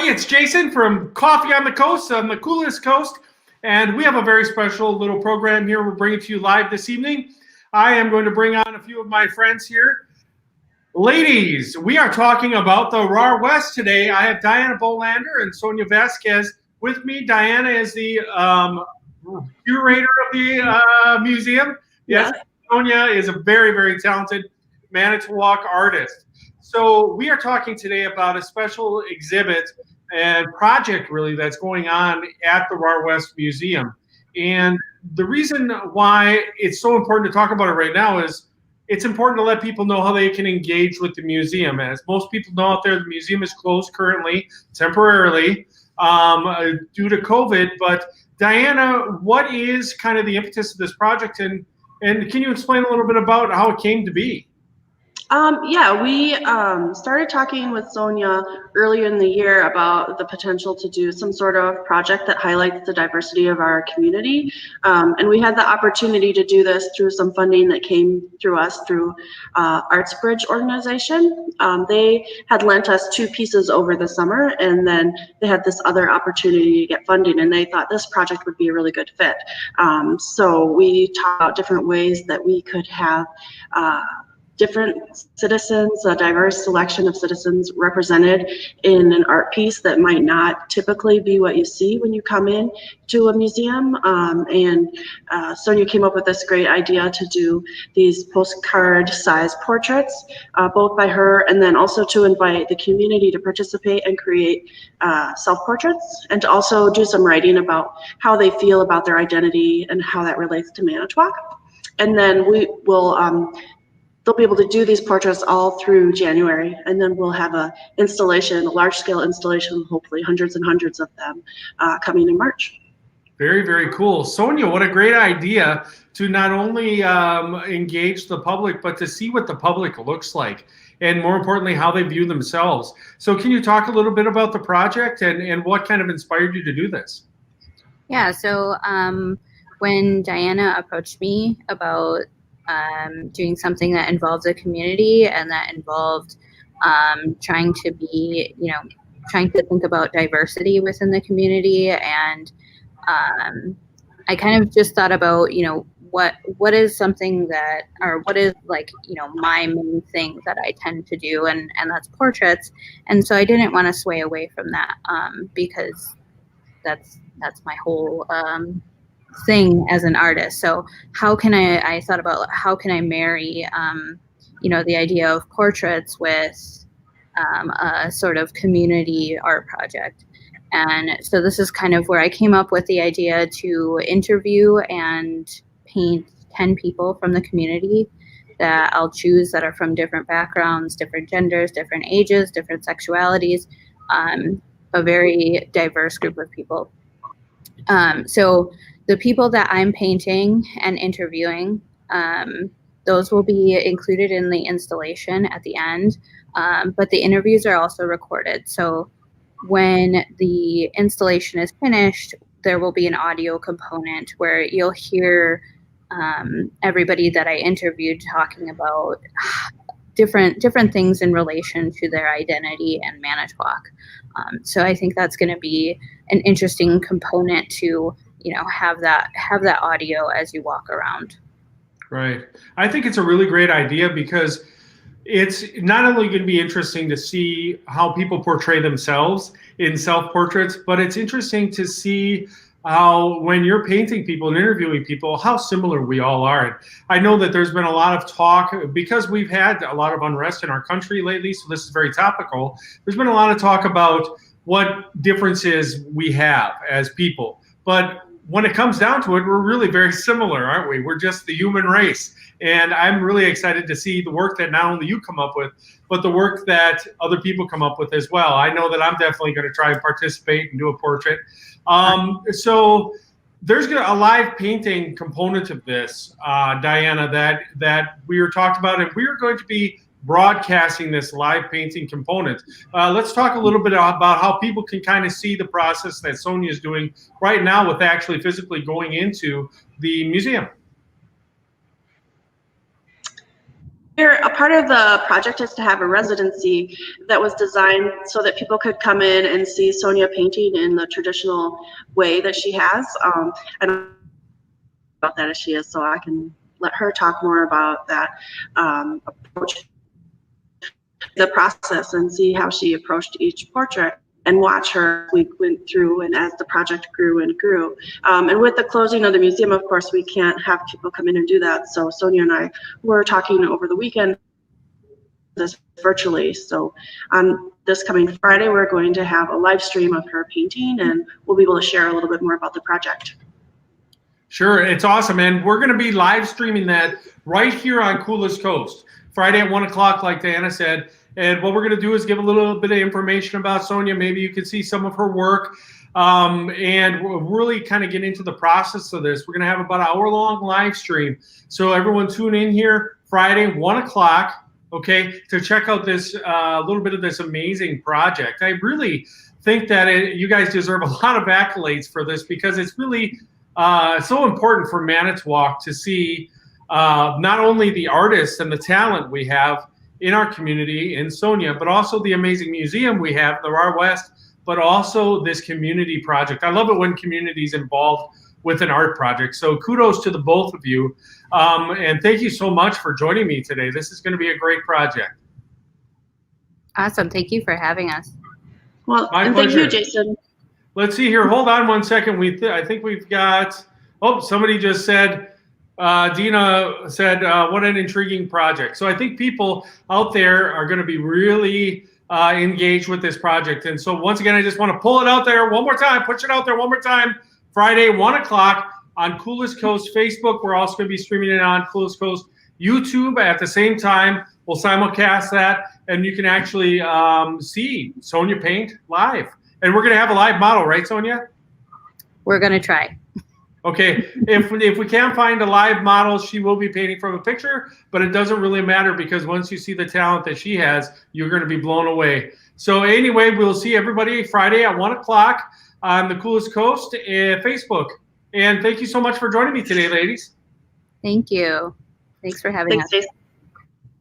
everybody. It's Jason from Coffee on the Coast, on the coolest coast. And we have a very special little program here we're bringing to you live this evening. I am going to bring on a few of my friends here. Ladies, we are talking about the Rahr West today. I have Diana Bolander and Sonia Vasquez with me. Diana is the curator of the museum. Yes, Sonia is a very, very talented Manitowoc artist. So we are talking today about a special exhibit and project really that's going on at the Rahr West Museum. And the reason why it's so important to talk about it right now is it's important to let people know how they can engage with the museum. As most people know out there, the museum is closed currently, temporarily, due to COVID. But Diana, what is kind of the impetus of this project? And can you explain a little bit about how it came to be? We started talking with Sonia earlier in the year about the potential to do some sort of project that highlights the diversity of our community. And we had the opportunity to do this through some funding that came through us through Arts Bridge organization. They had lent us 2 pieces over the summer, and then they had this other opportunity to get funding, and they thought this project would be a really good fit. So we talked about different ways that we could have different citizens, a diverse selection of citizens represented in an art piece that might not typically be what you see when you come in to a museum. Sonia came up with this great idea to do these postcard size portraits, both by her and then also to invite the community to participate and create self-portraits, and to also do some writing about how they feel about their identity and how that relates to Manitowoc. And then we will they'll be able to do these portraits all through January, and then we'll have a large-scale installation, hopefully hundreds and hundreds of them, coming in March. Very, very cool. Sonia, what a great idea to not only engage the public, but to see what the public looks like, and more importantly, how they view themselves. So can you talk a little bit about the project and what kind of inspired you to do this? Yeah, so when Diana approached me about doing something that involved the community and that involved trying to think about diversity within the community, and I kind of just thought about, what is something that, or what is my main thing that I tend to do, and that's portraits. And so I didn't want to sway away from that because that's my whole thing as an artist. So how can I thought about how can I marry the idea of portraits with a sort of community art project. And so this is kind of where I came up with the idea to interview and paint 10 people from the community that I'll choose that are from different backgrounds, different genders, different ages, different sexualities, a very diverse group of people. So the people that I'm painting and interviewing, those will be included in the installation at the end, but the interviews are also recorded. So when the installation is finished, there will be an audio component where you'll hear everybody that I interviewed talking about different things in relation to their identity and Manitowoc. So I think that's going to be an interesting component to have that audio as you walk around. Right. I think it's a really great idea because it's not only going to be interesting to see how people portray themselves in self-portraits, but it's interesting to see how, when you're painting people and interviewing people, how similar we all are. And I know that there's been a lot of talk, because we've had a lot of unrest in our country lately, so this is very topical. There's been a lot of talk about what differences we have as people. But when it comes down to it, we're really very similar, aren't we? We're just the human race. And I'm really excited to see the work that not only you come up with, but the work that other people come up with as well. I know that I'm definitely going to try and participate and do a portrait. So there's a live painting component of this, Diana, that we were talked about, and we are going to be broadcasting this live painting component. Let's talk a little bit about how people can kind of see the process that Sonia is doing right now with actually physically going into the museum. a part of the project is to have a residency that was designed so that people could come in and see Sonia painting in the traditional way that she has. I don't know about that as she is, so I can let her talk more about that approach, the process, and see how she approached each portrait, and watch her we went through and as the project grew and grew. And with the closing of the museum, of course, we can't have people come in and do that. So Sonia and I were talking over the weekend this virtually. So on this coming Friday, we're going to have a live stream of her painting, and we'll be able to share a little bit more about the project. Sure, it's awesome. And we're going to be live streaming that right here on Coolest Coast, Friday at 1 o'clock, like Diana said. And what we're going to do is give a little bit of information about Sonia. Maybe you can see some of her work, and we'll really kind of get into the process of this. We're going to have about an hour-long live stream. So everyone tune in here Friday, 1 o'clock, okay, to check out this little bit of this amazing project. I really think that you guys deserve a lot of accolades for this, because it's really so important for Manitowoc to see not only the artists and the talent we have in our community in Sonia, but also the amazing museum we have, the Rahr West, but also this community project. I love it when community's involved with an art project. So kudos to the both of you. And thank you so much for joining me today. This is going to be a great project. Awesome. Thank you for having us. Well, My and pleasure. thank you, Jason. Let's see here. Hold on one second. I think we've got, oh, somebody just said, Dina said, what an intriguing project. So I think people out there are going to be really engaged with this project. And so once again, I just want to pull it out there one more time, push it out there one more time. Friday, 1 o'clock on Coolest Coast Facebook. We're also going to be streaming it on Coolest Coast YouTube at the same time. We'll simulcast that, and you can actually see Sonia paint live. And we're going to have a live model, right, Sonia? We're going to try. Okay, if we can't find a live model, she will be painting from a picture, but it doesn't really matter, because once you see the talent that she has, you're going to be blown away. So anyway, we'll see everybody Friday at 1 o'clock on the Coolest Coast Facebook. And thank you so much for joining me today, ladies. Thank you. Thanks for having us. Thanks, Jason.